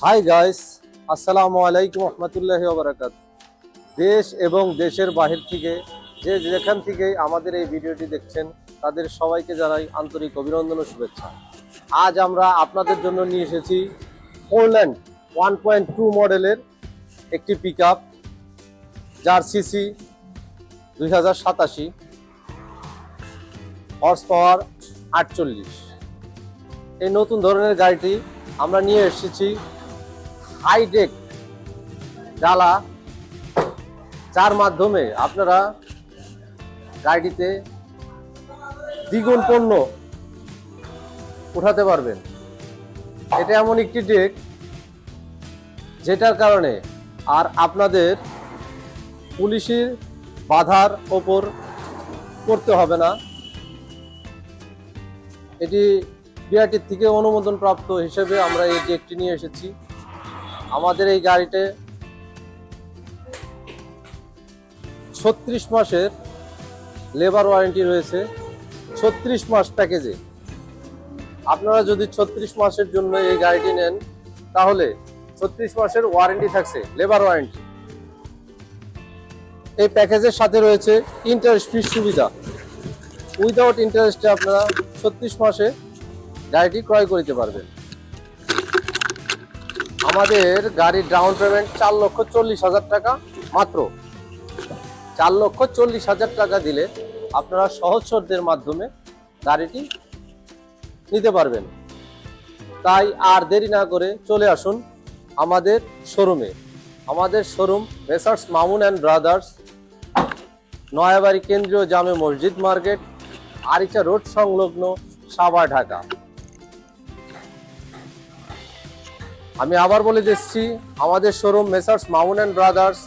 Hi guys, আসসালামু আলাইকুম রহমতুল্লাহি ওয়া বারাকাতুহু। দেশ এবং দেশের বাহির থেকে যে যেখান থেকে আমাদের এই ভিডিওটি দেখছেন তাদের সবাইকে জানাই আন্তরিক অভিনন্দন ও শুভেচ্ছা। আজ আমরা আপনাদের জন্য নিয়ে এসেছি পোল্যান্ড 1.2 মডেলের একটি পিকআপ, যার সিসি 2087, হর্স পাওয়ার 48। এই নতুন ধরনের গাড়িটি আমরা নিয়ে এসেছি হাইডেক ডালা, যার মাধ্যমে আপনারা গাড়িটিতে দ্বিগুণ পণ্য উঠাতে পারবেন। এটা এমন একটি ডেক যেটার কারণে আর আপনাদের পুলিশের বাধার ওপর পড়তে হবে না। এটি বিআরটির থেকে অনুমোদন প্রাপ্ত হিসেবে আমরা এই ডেকটি নিয়ে এসেছি। আমাদের এই গাড়িতে 36 মাসের লেবার ওয়ারেন্টি রয়েছে। 36 মাস প্যাকেজে আপনারা যদি 36 মাসের জন্য এই গাড়িটি নেন তাহলে 36 মাসের ওয়ারেন্টি থাকছে, লেবার ওয়ারেন্টি। এই প্যাকেজের সাথে রয়েছে ইন্টারেস্ট ফ্রি সুবিধা। উইদাউট ইন্টারেস্টে আপনারা 36 মাসে গাড়িটি ক্রয় করতে পারবেন। আমাদের গাড়ির ডাউন পেমেন্ট 4,40,000 টাকা, মাত্র 4,40,000 টাকা দিলে আপনারা সহজ শর্তের মাধ্যমে গাড়িটি নিতে পারবেন। তাই আর দেরি না করে চলে আসুন আমাদের শোরুমে। আমাদের showroom messrs Mamun and brothers, Nayabari কেন্দ্রীয় জামে মসজিদ মার্কেট, আরিচা রোড সংলগ্ন, সাভার, ঢাকা। আমি আবার বলে দিচ্ছি, আমাদের showroom messrs Mamun and brothers,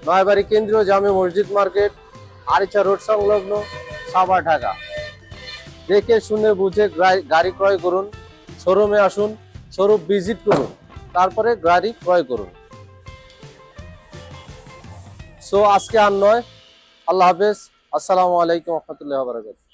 Nayabari কেন্দ্রীয় জামে মসজিদ মার্কেট, আরিচা রোড সংলগ্ন, সাভার, ঢাকা। দেখে শুনে বুঝে গাড়ি ক্রয় করুন। শোরুমে আসুন, শোরুম ভিজিট করুন, তারপরে গাড়ি ক্রয় করুন। সো আজকে আর নয়, আল্লাহ হাফেজ, আসসালামু আলাইকুম রহমতুল্লাহি ওয়া বারাকাতুহু।